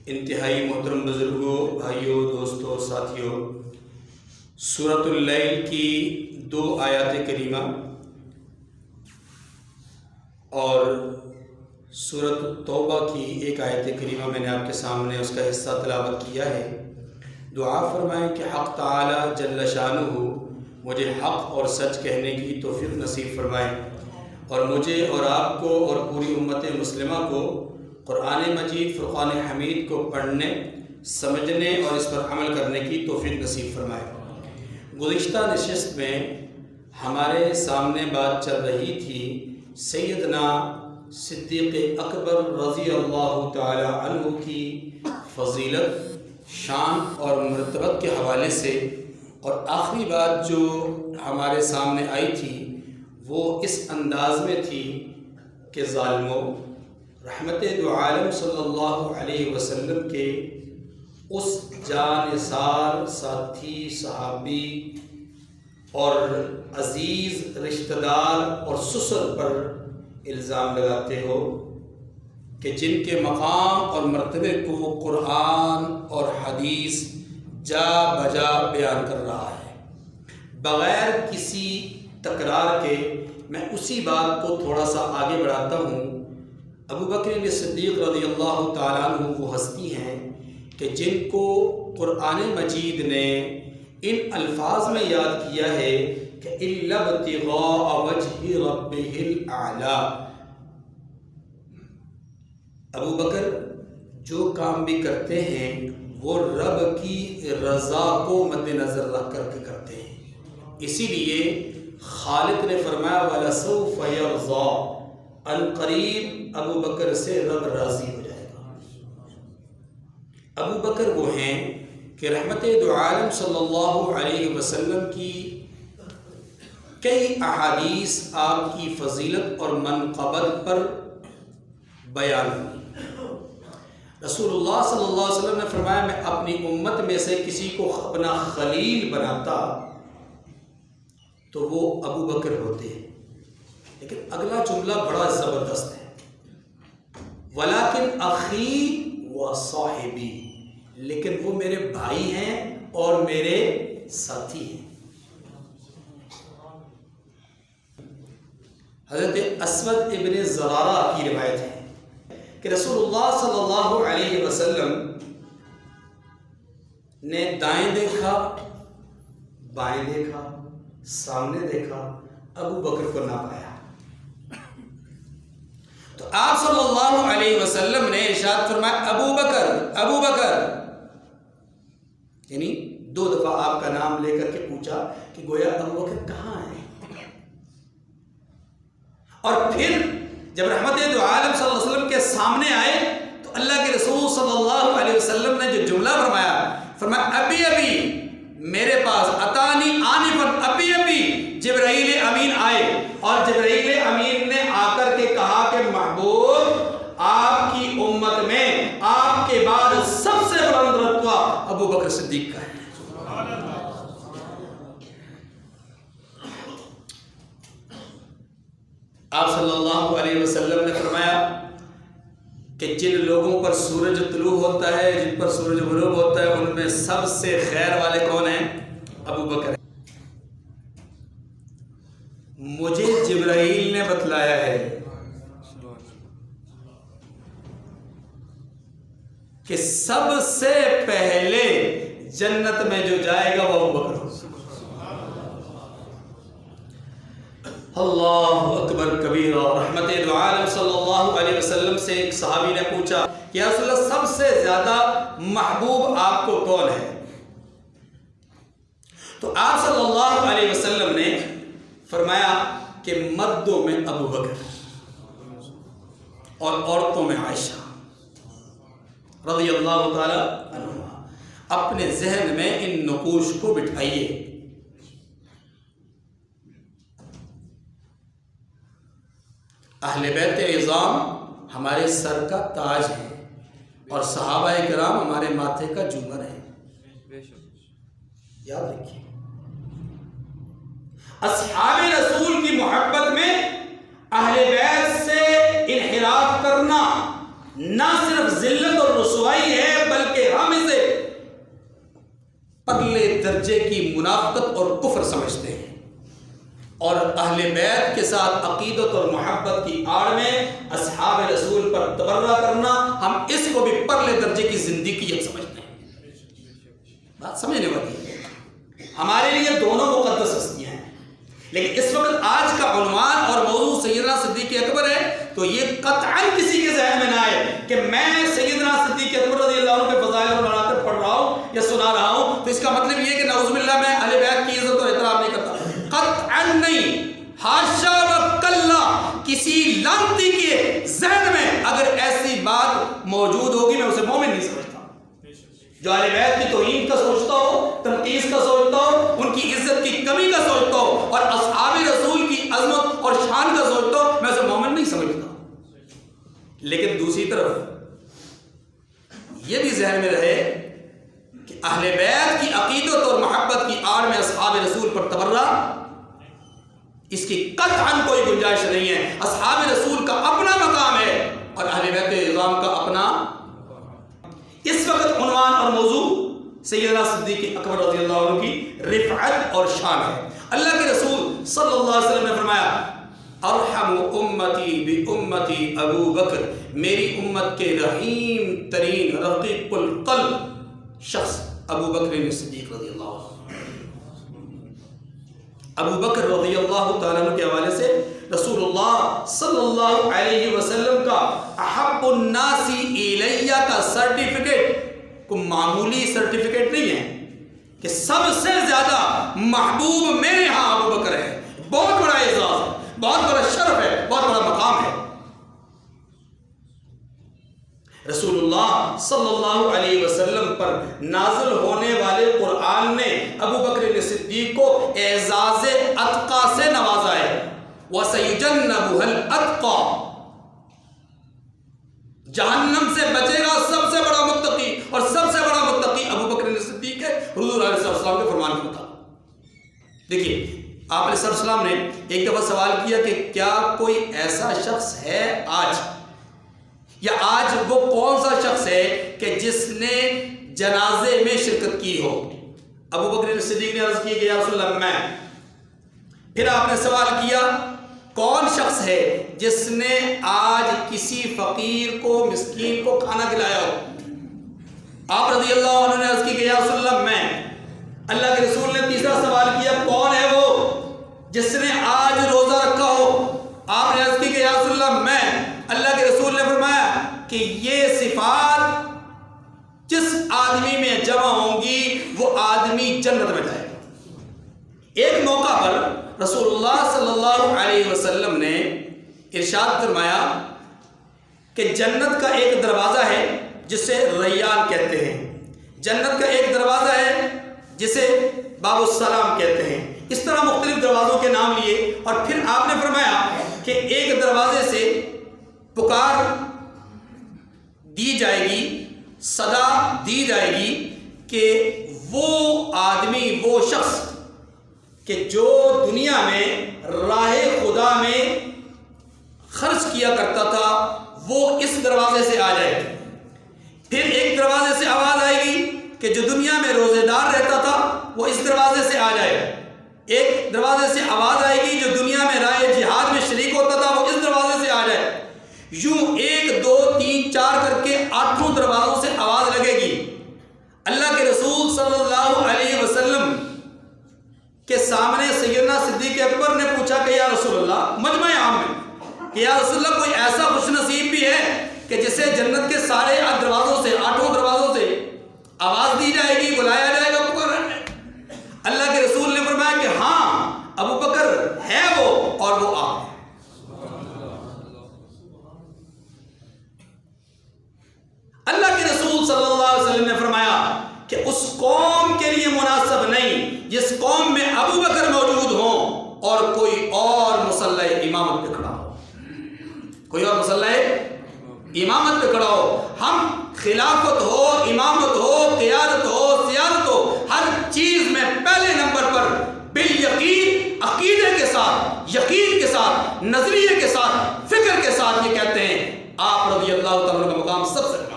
انتہائی محترم بزرگوں، بھائیوں، دوستوں، ساتھیوں، سورۃ اللیل کی 2 آیات کریمہ اور سورۃ التوبہ کی 1 آیت کریمہ میں نے آپ کے سامنے اس کا حصہ تلاوت کیا ہے۔ دعا فرمائیں کہ حق تعالی جل شانہ مجھے حق اور سچ کہنے کی توفیق نصیب فرمائیں اور مجھے اور آپ کو اور پوری امت مسلمہ کو قرآن مجید فرقان حمید کو پڑھنے، سمجھنے اور اس پر عمل کرنے کی توفیق نصیب فرمائے۔ گزشتہ نشست میں ہمارے سامنے بات چل رہی تھی سیدنا صدیق اکبر رضی اللہ تعالی عنہ کی فضیلت، شان اور مرتبت کے حوالے سے، اور آخری بات جو ہمارے سامنے آئی تھی وہ اس انداز میں تھی کہ ظالموں، رحمت دو عالم صلی اللہ علیہ وسلم کے اس جانثار ساتھی، صحابی اور عزیز رشتہ دار اور سسر پر الزام لگاتے ہو کہ جن کے مقام اور مرتبے کو قرآن اور حدیث جا بجا بیان کر رہا ہے۔ بغیر کسی تکرار کے میں اسی بات کو تھوڑا سا آگے بڑھاتا ہوں۔ ابو بکر صدیق رضی اللہ تعالیٰ عنہ وہ ہستی ہیں کہ جن کو قرآن مجید نے ان الفاظ میں یاد کیا ہے کہ إِلَّا ابْتِغَاءَ وَجْهِ رَبِّهِ الْأَعْلَىٰ۔ ابو بکر جو کام بھی کرتے ہیں وہ رب کی رضا کو مد نظر رکھ کر کے کرتے ہیں، اسی لیے خالق نے فرمایا وَلَسَوْفَ يَرْضَىٰ، ان قریب ابو بکر سے رب راضی ہو جائے گا۔ ابو بکر وہ ہیں کہ رحمت دو عالم صلی اللہ علیہ وسلم کی کئی احادیث آپ کی فضیلت اور منقبت پر بیان ہوئی۔ رسول اللہ صلی اللہ علیہ وسلم نے فرمایا میں اپنی امت میں سے کسی کو اپنا خلیل بناتا تو وہ ابو بکر ہوتے ہیں، لیکن اگلا جملہ بڑا زبردست ہے، وَلَكِنْ أَخِي وَصَاحِبِي، لیکن وہ میرے بھائی ہیں اور میرے ساتھی ہیں۔ حضرت اسود ابن زرارہ کی روایت ہے کہ رسول اللہ صلی اللہ علیہ وسلم نے دائیں دیکھا، بائیں دیکھا، سامنے دیکھا، ابو بکر کو نہ پایا، تو آپ صلی اللہ علیہ وسلم نے ارشاد فرمایا ابو بکر، ابو بکر، یعنی 2 دفعہ آپ کا نام لے کر کے پوچھا کہ گویا ابو بکر کہاں ہے؟ اور پھر جب رحمت دو عالم صلی اللہ علیہ وسلم کے سامنے آئے تو اللہ کے رسول صلی اللہ علیہ وسلم نے جو جملہ فرمایا ابھی ابھی میرے پاس اتانی آنفاً، ابھی ابھی جبرائیل امین آئے، اور جبرائیل امین نے آ کر کے کہا کہ محبوب آپ کی امت میں آپ کے بعد سب سے بلند رتبہ ابو بکر صدیق کا ہے۔ آپ صلی اللہ علیہ وسلم نے فرمایا کہ جن لوگوں پر سورج طلوع ہوتا ہے، جن پر سورج غروب ہوتا ہے، ان میں سب سے خیر والے کون ہیں؟ ابو بکر۔ مجھے جبرائیل نے بتلایا ہے کہ سب سے پہلے جنت میں جو جائے گا وہ ابو بکر ہوگا۔ اللہ اکبر کبیرہ۔ رحمت دو عالم صلی اللہ علیہ وسلم سے ایک صحابی نے پوچھا کہ یا رسول اللہ سب سے زیادہ محبوب آپ کو کون ہے؟ تو آپ صلی اللہ علیہ وسلم نے فرمایا کہ مردوں میں ابو بکر اور عورتوں میں عائشہ رضی اللہ تعالی عنہ۔ اپنے ذہن میں ان نقوش کو بٹھائیے۔ اہل بیت عظام ہمارے سر کا تاج ہے اور صحابہ کرام ہمارے ماتھے کا جومر ہے، یاد رکھیے۔ اصحاب رسول کی محبت میں اہل بیت سے انحراف کرنا نہ صرف ذلت اور رسوائی ہے پرلے درجے کی منافقت اور کفر سمجھتے ہیں، اور اہل بیت کے ساتھ عقیدت اور محبت کی آڑ میں اصحاب رسول پر تبرہ کرنا، ہم اس کو بھی پرلے درجے کی زندگیت سمجھتے ہیں۔ بات سمجھنے والی ہے، ہمارے لیے دونوں مقدس ہستیاں ہیں، لیکن اس وقت آج کا عنوان اور موضوع سیدنا صدیق اکبر ہے، تو یہ قطعاً کسی کے ذہن میں نہ آئے کہ میں سیدنا صدیق اکبر رضی اللہ عنہ کے فضائل اور مناقب پڑھ رہا ہوں یا سنا رہا ہوں تو اس کا مطلب یہ ہے کہ نعوذ باللہ میں اہل بیت کی عزت اور احترام نہیں کرتا، قطعاً نہیں، حاشا و کلا، کسی لعنتی کے ذہن میں اگر ایسی بات موجود ہوگی میں اسے مومن نہیں سمجھتا۔ جو اہل بیت کی توہین کا سوچتا ہو، تنقیص کا سوچتا ہو، ان کی عزت کی کمی کا سوچتا ہو اور اصحاب رسول کی عظمت اور شان کا سوچتا ہو، میں اسے مومن نہیں سمجھتا۔ لیکن دوسری طرف یہ بھی ذہن میں رہے کہ اہل بیت کی عقیدت اور محبت کی آڑ میں اصحاب رسول پر تبرہ، اس کی قطعاً کوئی گنجائش نہیں ہے۔ اصحاب رسول کا اپنا مقام ہے اور اہل بیت اعظام کا اپنا۔ اس وقت عنوان اور موضوع سیدنا صدیق اکبر رضی اللہ عنہ کی رفعت اور شان ہے۔ اللہ کے رسول صلی اللہ علیہ وسلم نے فرمایا ارحم امتی بامتی ابو بکر، میری امت کے رحیم ترین رقیق القلب شخص ابو بکر صدیق رضی اللہ عنہ۔ ابو بکر رضی اللہ تعالیٰ عنہ کے حوالے سے رسول اللہ صلی اللہ علیہ وسلم کا احب الناس الیہ کا سرٹیفکیٹ کوئی معمولی سرٹیفکیٹ نہیں ہے کہ سب سے زیادہ محبوب میرے ہاں ابو بکر ہے، بہت بڑا اعزاز ہے، بہت بڑا شرف ہے، بہت بڑا مقام ہے۔ رسول اللہ صلی اللہ علیہ وسلم پر نازل ہونے والے قرآن نے ابو بکر صدیق کو اعزاز اتقا سے نوازا ہے، وَسَيُجَنَّبُهَا الْأَتْقَى، جہنم سے بچے گا سب سے بڑا متقی، اور سب سے بڑا متقی ابو بکر صدیق ہے حضور علیہ السلام کے فرمان کے مطابق۔ دیکھیے آپ علیہ السلام نے ایک دفعہ سوال کیا کہ کیا کوئی ایسا شخص ہے آج، یا آج وہ کون سا شخص ہے کہ جس نے جنازے میں شرکت کی ہو؟ ابو بکر صدیق نے عرض کی کہ یا رسول اللہ میں۔ پھر آپ نے سوال کیا کون شخص ہے جس نے آج کسی فقیر کو، مسکین کو کھانا کھلایا ہو؟ آپ رضی اللہ عنہ نے عرض کی کہ یا رسول اللہ میں۔ اللہ کے رسول نے تیسرا سوال کیا کون ہے وہ جس نے آج روزہ رکھا ہو؟ آپ نے عرض کی کہ یا رسول اللہ میں۔ اللہ کے رسول نے فرمایا کہ یہ صفات جس آدمی میں جمع ہوں گی وہ آدمی جنت میں جائے گا۔ ایک موقع پر رسول اللہ صلی اللہ علیہ وسلم نے ارشاد فرمایا کہ جنت کا ایک دروازہ ہے جسے ریان کہتے ہیں، جنت کا ایک دروازہ ہے جسے باب السلام کہتے ہیں، اس طرح مختلف دروازوں کے نام لیے، اور پھر آپ نے فرمایا کہ ایک دروازے سے پکار دی جائے گی، صدا دی جائے گی کہ وہ آدمی، وہ شخص کہ جو دنیا میں راہ خدا میں خرچ کیا کرتا تھا وہ اس دروازے سے آ جائے گی۔ پھر ایک دروازے سے آواز آئے گی کہ جو دنیا میں روزے دار رہتا تھا وہ اس دروازے سے آ جائے گا۔ ایک دروازے سے آواز آئے گی جو دنیا میں راہ جہاد میں شریک ہوتا تھا وہ اس دروازے سے آ جائے۔ یوں 1 2 3 4 کر کے 8 دروازوں سے آواز لگے گی۔ اللہ کے رسول صلی اللہ علیہ وسلم کے سامنے سیدنا صدیق اکبر نے پوچھا کہ یا رسول اللہ، مجمع عام میں، کہ یا رسول اللہ کوئی ایسا خوش نصیب بھی ہے کہ جسے جنت کے سارے دروازوں سے، 8 دروازوں سے آواز دی جائے گی، بلایا جائے گا پکارنے میں؟ اللہ کے رسول نے فرمایا کہ ہاں ابو بکر ہے وہ، اور وہ آپ ہے۔ اللہ کے رسول صلی اللہ علیہ وسلم نے فرمایا کہ اس قوم کے لیے مناسب نہیں جس قوم میں ابو بکر موجود ہوں اور کوئی اور مصلی امامت پہ کھڑا ہو، کوئی اور مصلی امامت پہ کھڑا ہو۔ ہم خلافت ہو، امامت ہو، قیادت ہو، سیادت ہو، ہر چیز میں پہلے نمبر پر بالیقین، عقیدے کے ساتھ، یقین کے ساتھ، نظریے کے ساتھ، فکر کے ساتھ یہ کہتے ہیں آپ رضی اللہ تعالیٰ کا مقام سب سے بڑا ہے۔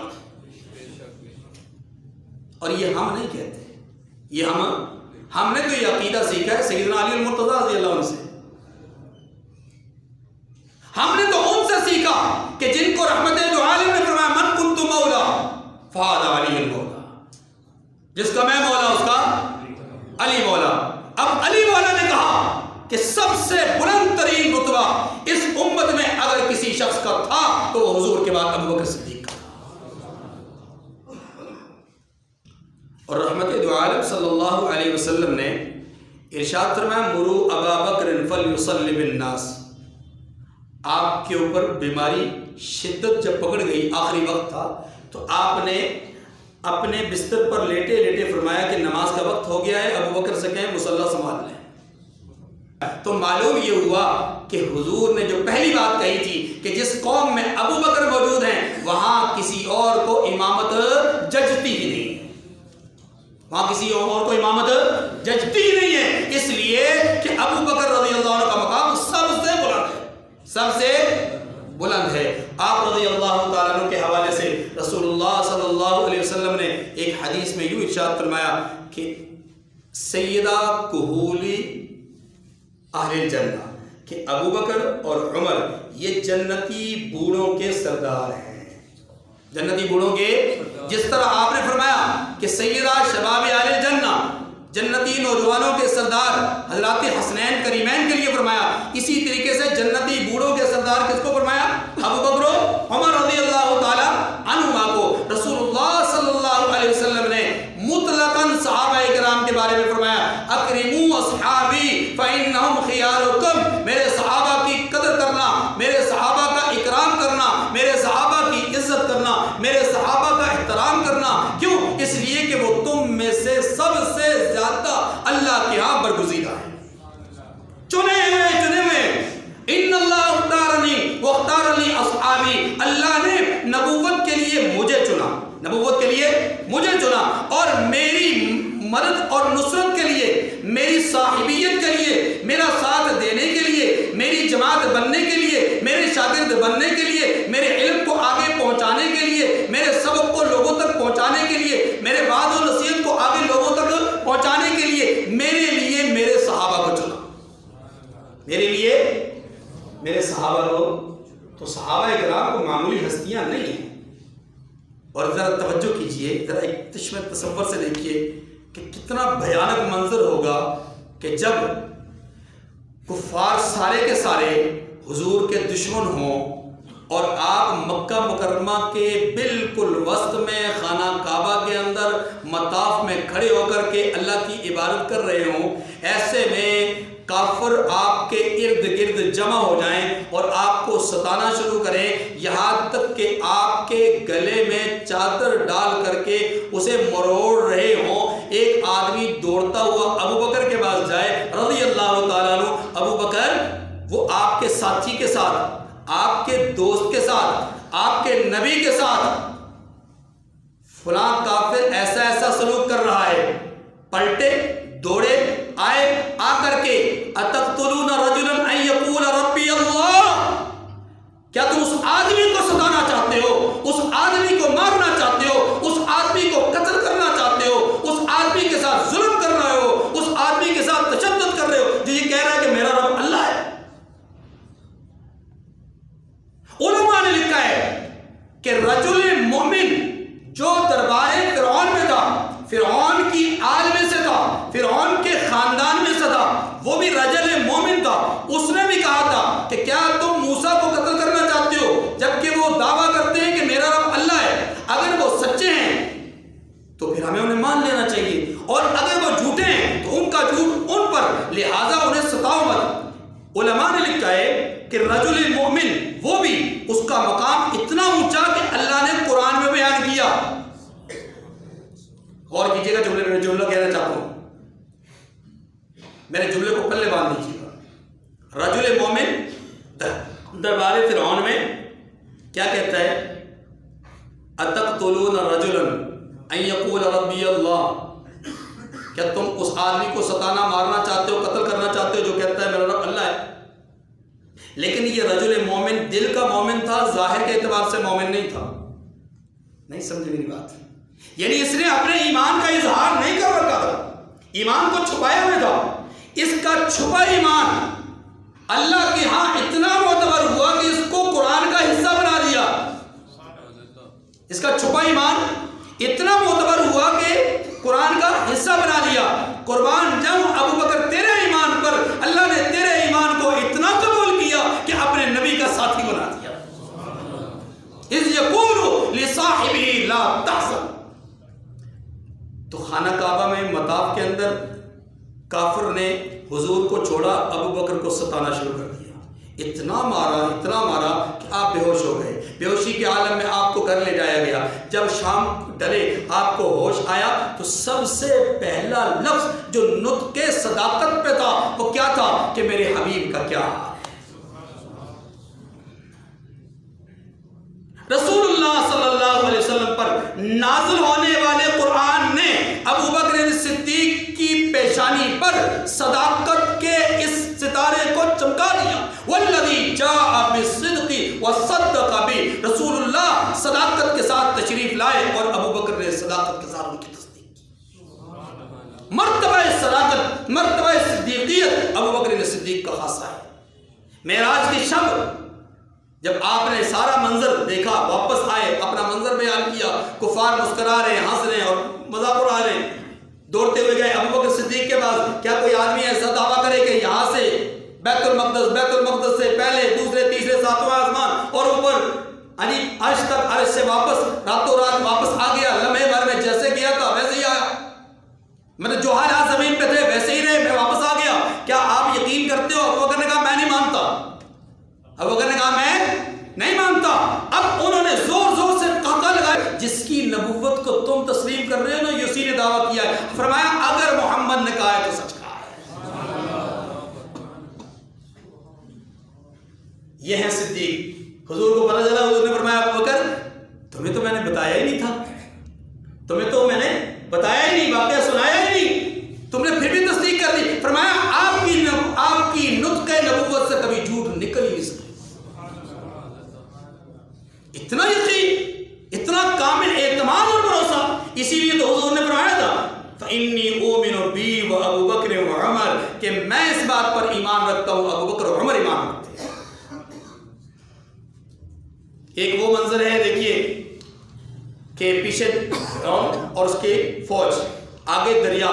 اور یہ ہم نہیں کہتے، یہ ہم نے تو یہ عقیدہ سیکھا ہے سیدنا علی المرتضیٰ رضی اللہ عنہ سے. ہم نے تو ان سے سیکھا کہ جن کو رحمت دو عالم نے فرمایا من کنت مولا فہذا علی المولا، جس کا میں مولا اس کا علی مولا. اب علی مولا نے کہا کہ سب سے بلند ترین رتبہ اس امت میں اگر کسی شخص کا تھا تو وہ حضور کے بعد ابو بکر صدیق کا تھا. اور رحمت دو عالم صلی اللہ علیہ وسلم نے ارشاد فرمایا مرو ابا بکر فلیصلی بالناس. آپ کے اوپر بیماری شدت جب پکڑ گئی، آخری وقت تھا، تو آپ نے اپنے بستر پر لیٹے لیٹے فرمایا کہ نماز کا وقت ہو گیا ہے، ابو بکر سے کہیں مصلی سنبھال لیں. تو معلوم یہ ہوا کہ حضور نے جو پہلی بات کہی تھی کہ جس قوم میں ابو بکر موجود ہیں وہاں کسی اور کو امامت ججتی ہی نہیں ہے، وہاں کسی اور کو امامت ججتی ہی نہیں ہے، اس لیے کہ ابو بکر رضی اللہ عنہ کا مقام سب سے بلند ہے، سب سے بلند ہے. آپ رضی اللہ تعالیٰ عنہ کے حوالے سے رسول اللہ صلی اللہ علیہ وسلم نے ایک حدیث میں یوں ارشاد فرمایا کہ سیدہ کہولی اہل الجنہ، کہ ابو بکر اور عمر یہ جنتی بوڑھوں کے سردار ہیں، جنتی بوڑھوں کے. جس طرح آپ نے فرمایا کہ سیدہ شباب اہل الجنہ، جنتی نوجوانوں کے سردار حضرات حسنین کریمین کے لیے فرمایا، اسی طریقے سے جنتی بوڑھوں کے سردار کس کو فرمایا؟ ابو بکر عمر رضی اللہ تعالی عنہما کو. رسول اللہ صلی اللہ علیہ وسلم نے مطلقاً صحابہ کرام کے بارے میں فرمایا اکرموا اصحابی فانہم خیارکم، میرے صحابہ کی قدر کرنا، میرے صحابہ کا اکرام کرنا، میرے صحابہ کی عزت کرنا، میرے صحابہ کا احترام کرنا. کیوں؟ اس لیے کہ وہ تم میں سے سب سے زیادہ اللہ کے ہاں برگزیدہ ہیں، چنے ہوئے. ان اللہ اختارنی واختار لی اصحابی، اللہ نے نبوت کے لیے مجھے چنا، نبوت کے لیے مجھے چنا، اور میری مدد اور نصرت کے لیے، میری صاحبیت کے لیے، میرا ساتھ دینے کے لیے، میری جماعت بننے کے لیے، میرے شاگرد بننے کے لیے، میرے علم کو آگے پہنچانے کے لیے، میرے سبق کو لوگوں تک پہنچانے کے لیے، میرے وعظ و نصیحت کو آگے لوگوں تک پہنچانے کے لیے میرے لیے میرے صحابہ کو چنا، میرے لیے میرے صحابہ کو. تو صحابہ کرام کو معمولی ہستیاں نہیں ہیں. اور ذرا توجہ کیجئے، ذرا ایک چشم تصور سے دیکھیے کہ کتنا بھیانک منظر ہوگا کہ جب کفار سارے کے سارے حضور کے دشمن ہوں اور آپ مکہ مکرمہ کے بالکل وسط میں خانہ کعبہ کے اندر مطاف میں کھڑے ہو کر کے اللہ کی عبادت کر رہے ہوں. ایسے میں کافر آپ کے ارد گرد جمع ہو جائیں اور آپ کو ستانا شروع کریں، یہاں تک کہ آپ کے گلے میں چادر ڈال کر کے اسے مروڑ رہے ہوں. ایک آدمی دوڑتا ہوا ابو بکر کے پاس جائے رضی اللہ تعالیٰ عنہ. ابو بکر وہ آپ کے ساتھی کے ساتھ، آپ کے دوست کے ساتھ، آپ کے نبی کے ساتھ فلاں کافر ایسا ایسا سلوک کر رہا ہے. پلٹے، دوڑے، آئے، آ کر کے اتقتلون رجلا ان یقول ربی اللہ، کیا تم اس آدمی کو ستانا چاہتے ہو، اس آدمی کو مارنا چاہتے ہو، اس آدمی کو قتل کرنا چاہتے ہو، اس آدمی کے ساتھ ظلم کر رہے ہو، اس آدمی کے ساتھ تشدد کر رہے ہو جو یہ کہہ رہا ہے کہ میرا رب اللہ ہے. علماء نے لکھا ہے کہ رجل مومن جو دربار فرعون میں تھا، فرعون کی آل میں سے تھا، فرعون کے خاندان میں سے تھا، وہ بھی رجل مومن تھا. اس نے بھی کہا تھا کہ کیا تم موسیٰ کو قتل کرنا چاہتے ہو، جبکہ وہ دعویٰ کرتے ہیں کہ میرا رب اللہ ہے. اگر وہ سچے ہیں تو پھر ہمیں انہیں مان لینا چاہیے، اور اگر وہ جھوٹے ہیں تو ان کا جھوٹ ان پر، لہٰذا انہیں ستاؤ مت. علماء نے لکھا ہے کہ رجل مومن وہ بھی، اس کا مقام اتنا اونچا کہ اللہ نے قرآن میں بیان کیا. غور کیجیے گا جملے میں جملہ کہنا چاہتا ہوں، میرے جملے کو پلے باندھ دیجیے گا. رجل مومن دربار فرعون میں کیا کہتا ہے؟ اتقتلون رجلا ان یقول ربی اللہ، کیا تم اس آدمی کو ستانا، مارنا چاہتے ہو، قتل کرنا چاہتے ہو جو کہتا ہے میرا رب اللہ ہے؟ لیکن یہ رجل مومن دل کا مومن تھا، ظاہر کے اعتبار سے مومن نہیں تھا. نہیں سمجھے میری بات؟ یعنی اس نے اپنے ایمان کا اظہار نہیں کر رکھا تھا، ایمان کو چھپایا ہوا تھا، اس کا چھپا ایمان اللہ کے ہاں اتنا معتبر ہوا کہ اس کو قرآن کا حصہ بنا دیا۔ اس کا چھپا ایمان اتنا معتبر ہوا کہ قرآن کا حصہ بنا دیا۔ قربان جاؤں ابو بکر تیرے ایمان پر اللہ نے تیرے ایمان کو اتنا قبول کیا کہ اپنے نبی کا ساتھی بنا دیا۔ اذ یقول لصاحبہ لا تحزن۔ تو خانہ کعبہ میں مطاف کے اندر کافر نے حضور کو چھوڑا، ابو بکر کو ستانا شروع کر دیا، اتنا مارا کہ آپ بے ہوش ہو گئے۔ بے ہوشی کے عالم میں آپ کو گھر لے جایا گیا۔ جب شام ڈلے آپ کو ہوش آیا تو سب سے پہلا لفظ جو نطق صداقت پہ تھا وہ کیا تھا کہ میرے حبیب کا کیا حال ہے۔ رسول اللہ صلی اللہ علیہ وسلم پر نازل ہونے والے قرآن نے ابو بکر صدیق کی پیشانی پر صداقت کے اس ستارے کو چمکا دیا۔ والذی جاء بالصدق وصدق به، رسول اللہ صداقت کے ساتھ تشریف لائے اور ابو بکر نے صداقت کے ساتھ ان کی تصدیق کی۔ مرتبہ صداقت، مرتبہ صدیقیت ابو بکر صدیق کا خاصہ ہے۔ معراج کی شب جب آپ نے سارا منظر دیکھا، واپس آئے، اپنا منظر بیان کیا، کفار مسکرا رہے ہیں، ہنس رہے ہیں اور مذاق اڑا رہے ہیں، دوڑتے ہوئے گئے ابو بکر صدیق کے پاس۔ کیا کوئی آدمی ایسا دعویٰ کرے کہ یہاں سے بیت المقدس سے پہلے دوسرے تیسرے ساتواں آسمان اور اوپر عرش تک، عرش سے واپس راتوں رات واپس آ گیا، لمحے بھر میں جیسے گیا تھا ویسے ہی آیا، مطلب جو حالات زمین پہ تھے ویسے ہی رہے، میں واپس آ گیا، کیا آپ یقین کرتے ہو؟ ابو بکر نے کہا میں نہیں مانتا۔ ابو بکر نے کہا میں نہیں مانتا۔ اب انہوں نے زور زور سے قہقہ لگایا، جس کی نبوت کو تم تسلیم کر رہے ہو نا، اسی نے دعویٰ کیا ہے۔ فرمایا اگر محمد نے کہا ہے تو سچ کہا ہے۔ یہ ہے صدیق۔ حضور کو پتہ چلا، حضور نے فرمایا ابو بکر تمہیں تو میں نے بتایا ہی نہیں تھا، تمہیں تو میں نے بتایا ہی نہیں، واقعہ سنایا ہی نہیں، تم نے پھر بھی تصدیق کر دی۔ فرمایا آپ کی نطق نبوت سے کبھی جھوٹ نکل ہی نہیں سکتا۔ اتنا یقین، اتنا کامل اعتماد اور بھروسہ، اسی لیے تو حضور نے فرمایا تھا فَإِنِّي أُؤْمِنُ بِي وَأَبُو بَكْرٍ وَعُمَرٍ، کہ میں اس بات پر ایمان رکھتا ہوں، ابو بکر اور عمر ایمان رکھتے ہیں۔ ایک وہ منظر ہے دیکھیے کہ پیچھے اور اس کی فوج، آگے دریا،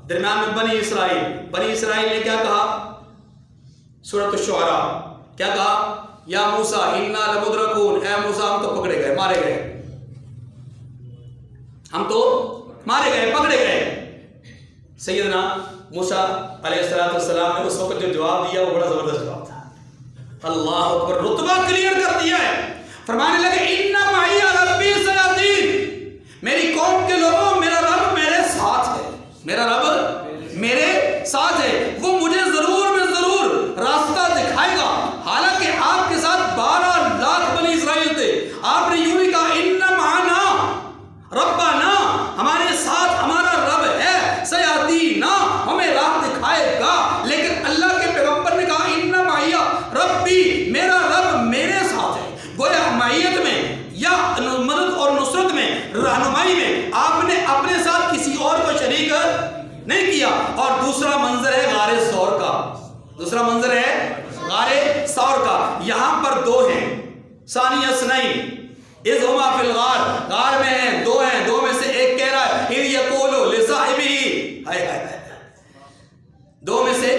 درمیان میں بنی اسرائیل نے کیا کہا؟ سورۃ الشعراء کیا کہا؟ یا موسیٰ انا لمدرکون، اے موسیٰ ہم تو پکڑے گئے، مارے گئے، ہم تو مارے گئے، پکڑے گئے۔ سیدنا موسیٰ علیہ السلام نے اس وقت جو جواب دیا وہ بڑا زبردست جواب تھا۔ اللہ اکبر، رتبہ کلیئر کر دیا ہے۔ فرمانے لگے ان معی ربی سیہدین، میری قوم کے لوگوں میرا رب میرے ساتھ ہے، میرا رب میرے ساتھ ہے، وہ مجھے ضرور میں ضرور راستہ دکھائے گا۔ حالانکہ آپ کے ساتھ 12 لاکھ بنی اسرائیل تھے، آپ نے یوں ہی کہا ان معنا ربنا، ہمارے ساتھ ہمارا رب ہے، سیہدینا، ہمیں راہ دکھائے گا۔ لیکن اللہ کے پیغمبر نے کہا ان معی ربی، میرا رب میرے ساتھ ہے۔ گویا معیت میں یا مدد اور نصرت میں، رہنمائی میں آپ نے اپنے ساتھ کسی اور کو شریک نہیں کیا۔ اور دوسرا منظر ہے غار ثور کا، دوسرا منظر ہے غار ثور کا۔ یہاں پر دو ہیں، ثانی اثنین اذ ہما فی الغار، غار میں ہیں، دو میں سے ایک کہہ رہا ہے اذ یقول لصاحبہ، دو میں سے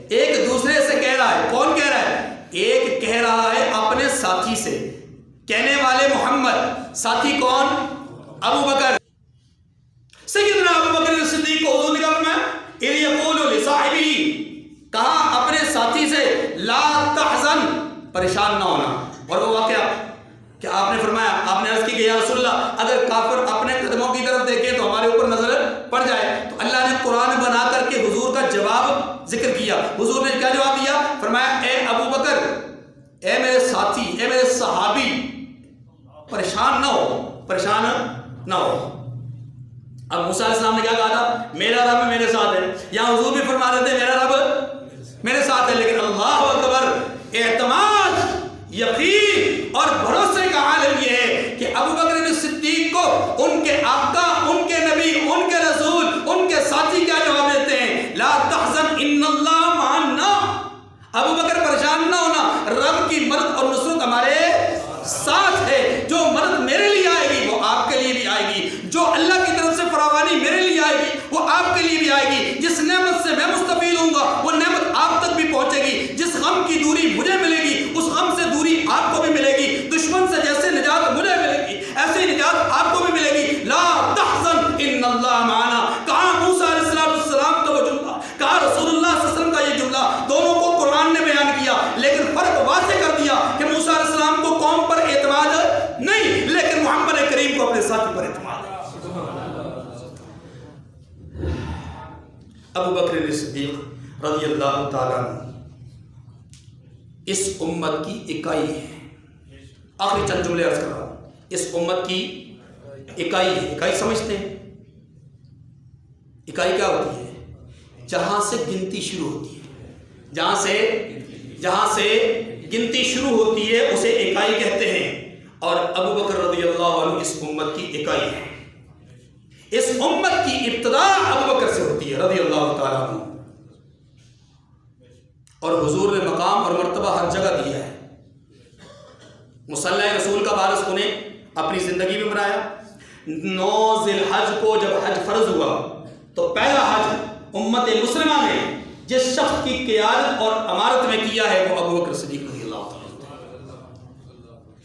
ایک دوسرے سے کہہ رہا ہے۔ کون کہہ رہا ہے؟ ایک کہہ رہا ہے اپنے ساتھی سے، کہنے والے محمد، ساتھی کون؟ ابو بکر۔ سیدنا ابو بکر صدیق کو حضور نے کہا میں اذ یقول لصاحبہ، کہا اپنے ساتھی سے لا تحزن، پریشان نہ ہونا۔ اور وہ واقعہ کہ آپ نے فرمایا، آپ نے عرض کی کہ یا رسول اللہ اگر کافر اپنے قدموں کی طرف دیکھے تو ہمارے اوپر نظر پڑ جائے، تو اللہ نے قرآن بنا کر کے حضور کا جواب ذکر کیا۔ حضور نے کیا جواب دیا؟ فرمایا اے ابو بکر، اے میرے ساتھی، اے میرے صحابی، پریشان نہ ہو، پریشان نہ ہو۔ اب موسیٰ علیہ السلام نے کیا کہا تھا؟ میرا رب میرے ساتھ ہے۔ یہاں حضور بھی فرما رہے تھے میرا رب میرے ساتھ ہے، لیکن اللہ اکبر، اعتماد، یقین اور بھروسے کا عالم یہ ہے کہ ابو بکر صدیق کو ان کے آقا، ان کے نبی، ان کے رسول، ان کے ساتھی کیا جواب دیتے آپ کے لیے بھی آئے گی. جس نعمت سے میں مستفید ہوں گا وہ نعمت آپ تک بھی پہنچے گی. جس غم کی دوری مجھے ملے گی اس غم سے دوری آپ کو بھی ملے گی. دشمن سے جیسے نجات مجھے ملے گی ایسے ہی نجات آپ کو بھی ملے گی. لا تحزن ان اللہ معنا. کہا موسیٰ علیہ السلام کا وہ جملہ, کہا رسول اللہ صلی اللہ علیہ وسلم کا یہ جملہ, دونوں کو قرآن نے بیان کیا لیکن فرق واضح کر دیا کہ موسیٰ علیہ السلام کو قوم پر اعتماد نہیں لیکن محمد کریم کو اپنے ساتھی پر اعتماد. ابو بکر صدیق رضی اللہ تعالیٰ عنہ اس امت کی اکائی ہے. آخری چند جملے عرض کر رہا ہوں. اس امت کی اکائی ہے. اکائی سمجھتے ہیں؟ اکائی کیا ہوتی ہے؟ جہاں سے گنتی شروع ہوتی ہے, جہاں سے گنتی شروع ہوتی ہے اسے اکائی کہتے ہیں. اور ابو بکر رضی اللہ عنہ اس امت کی اکائی ہے. اس امت کی ابتدا ابو بکر سے ہوتی ہے رضی اللہ تعالیٰ عنہ. اور حضور نے مقام اور مرتبہ ہر جگہ دیا ہے. مصلی رسول کا وارث انہیں اپنی زندگی میں بنایا. 9 ذی الحج کو جب حج فرض ہوا تو پہلا حج امت مسلمہ نے جس شخص کی قیادت اور امارت میں کیا ہے وہ ابو بکر صدیق رضی اللہ تعالیٰ.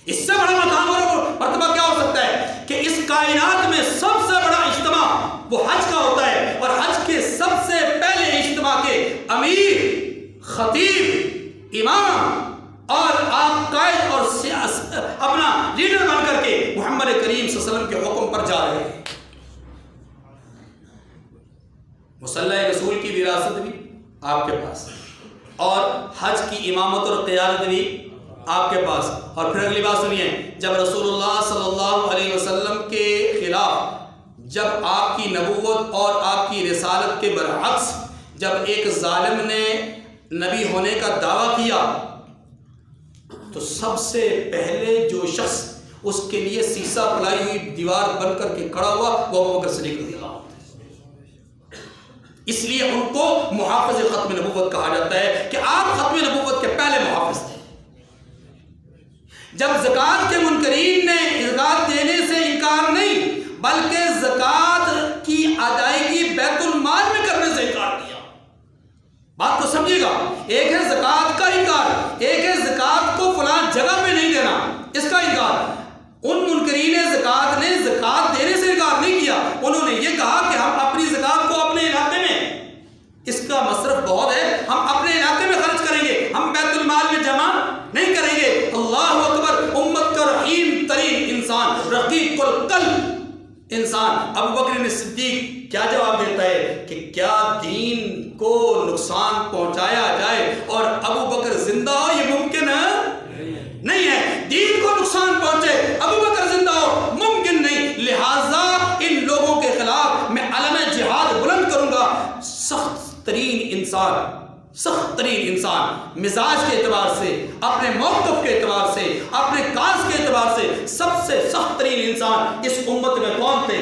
اس سے بڑا مقام اور مرتبہ کیا ہو سکتا ہے کہ اس کائنات میں سب سے بڑا اجتماع وہ حج کا ہوتا ہے, اور حج کے سب سے پہلے اجتماع کے امیر, خطیب, امام اور آپ قائد اور اپنا لیڈر بن کر کے محمد کریم صلی اللہ علیہ وسلم کے حکم پر جا رہے ہیں. مصلی رسول کی وراثت بھی آپ کے پاس اور حج کی امامت اور قیادت بھی آپ کے پاس. اور پھر اگلی بات سنیے, جب رسول اللہ صلی اللہ علیہ وسلم کے خلاف, جب آپ کی نبوت اور آپ کی رسالت کے برعکس جب ایک ظالم نے نبی ہونے کا دعویٰ کیا تو سب سے پہلے جو شخص اس کے لیے سیسا پلائی ہوئی دیوار بن کر کے کھڑا ہوا وہ ابو بکر صدیق رضی اللہ عنہ. اس لیے ان کو محافظ ختم نبوت کہا جاتا ہے کہ آپ ختم نبوت کے پہلے محافظ تھے. جب زکوٰۃ کے منکرین نے زکوٰۃ دینے سے انکار نہیں بلکہ زکوٰۃ کی ادائیگی بیت المال میں کرنے سے انکار کیا. بات کو سمجھیے گا, ایک ہے زکوٰۃ کا انکار, ایک ہے زکوٰۃ کو فلاں جگہ پہ نہیں دینا اس کا انکار. ان منکرین زکوٰۃ نے زکوٰۃ دینے سے انکار نہیں کیا, انہوں نے یہ کہا کہ ہم اپنی زکوٰۃ کو اپنے علاقے میں, اس کا مصرف بہت ہے, ہم اپنے علاقے میں خرچ کریں گے, ہم بیت المال میں جمع نہیں کریں گے. اللہ اکبر, امت کا رحیم ترین انسان, رقیق القلب انسان ابو بکر صدیق کیا جواب دیتا ہے کہ کیا دین کو نقصان پہنچایا جائے اور ابو بکر زندہ ہو, یہ ممکن ہے نہیں ہے. دین کو نقصان پہنچے, ابو بکر زندہ ہو, ممکن نہیں. لہٰذا ان لوگوں کے خلاف میں علم جہاد بلند کروں گا. سخت ترین انسان مزاج کے اعتبار سے, اپنے موقف کے اعتبار سے, اپنے کاز کے اعتبار سے سب سے سخت ترین انسان اس امت میں کون تھے؟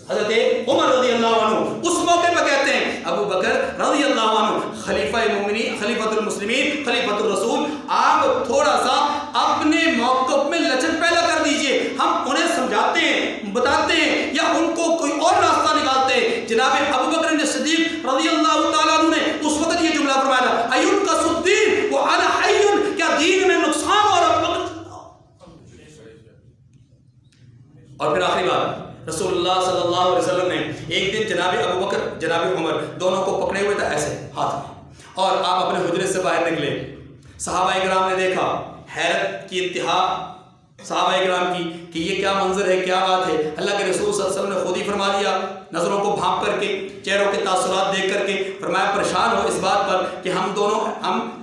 حضرت عمر رضی اللہ عنہ. اس موقع پہ کہتے ہیں ابو بکر رضی اللہ عنہ خلیفہ مومنین, خلیفۃ المسلمین, خلیفۃ الرسول, آپ تھوڑا سا اپنے موقف میں لچک پیدا کر دیجئے. ہم انہیں سمجھاتے ہیں, بتاتے ہیں یا ان کو کوئی اور راستہ نکالتے ہیں. جناب ابو بکر صدیق رضی اللہ تعالیٰ عنہ نے اس وقت یہ جملہ فرمایا, ایون کا الدین وانا حی, کیا دین میں نقصان اور پھر آخری بات, رسول اللہ صلی اللہ علیہ وسلم نے ایک دن جناب ابو بکر جناب عمر دونوں کو پکڑے ہوئے تھے ایسے ہاتھ میں, اور آپ اپنے حجرے سے باہر نکلے. صحابہ کرام نے دیکھا, حیرت کی انتہا صحابہ کرام کی کہ یہ کیا منظر ہے, کیا بات ہے. اللہ کے رسول صلی اللہ علیہ وسلم نے خود ہی فرما دیا, نظروں کو بھانپ کر کے, چہروں کے تاثرات دیکھ کر کے فرمایا پریشان ہو اس بات پر کہ ہم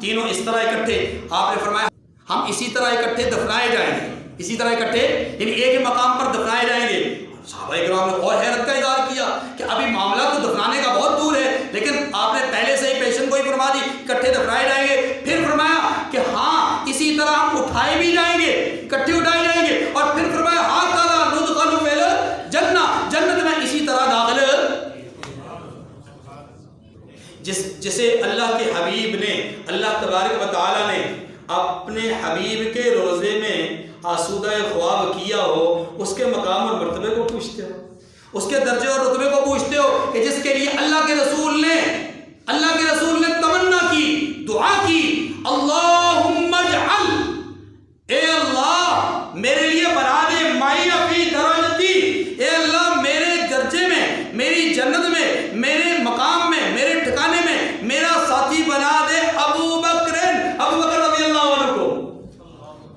تینوں اس طرح اکٹھے, آپ نے فرمایا ہم اسی طرح اکٹھے دفنائے جائیں گے, اسی طرح اکٹھے یعنی ایک ہی مقام پر دفنائے جائیں گے. صحابہ کرام نے اور حیرت کا اظہار کیا کہ ابھی معاملہ تو دفنانے کا بہت دور ہے, لیکن آپ نے پہلے سے ہی پیشن گوئی فرما دی اکٹھے دفنائے جائیں گے. پھر فرمایا کہ ہاں اسی طرح ہم اٹھائے بھی جائیں گے, اکٹھے اٹھائے جائیں گے. اور پھر فرمایا ہاکذا ندخل فی الجنہ, جنت میں اسی طرح داخل. جسے اللہ کے حبیب نے, اللہ تبارک و تعالی نے اپنے حبیب کے روزے میں آسودہ خواب کیا ہو, اس کے مقام اور مرتبے کو پوچھتے ہو. اس کے درجے اور رتبے کو پوچھتے ہو کہ جس کے لیے اللہ کے رسول نے تمنا کی، دعا کی، اللہم اجعل، اے اللہ میرے لیے بنا دے معی فی درجتی، اے اللہ میرے درجے میں، میری جنت میں، میرے مقام میں، میرے ٹھکانے میں میرا ساتھی بنا دے ابو بکر رضی اللہ عنہ کو،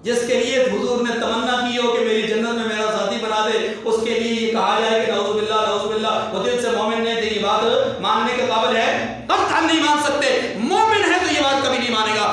جس کے لیے حضور نے تمنا کی ہو کہ میری جنت میں میرا ساتھی بنا دے، اس کے لیے یہ کہا جائے کہ نعوذ باللہ وہ دل سے مومن نہیں تھے، یہ بات ماننے کے قابل ہے؟ قطعاً نہیں مان سکتے، مومن ہے تو یہ بات کبھی نہیں مانے گا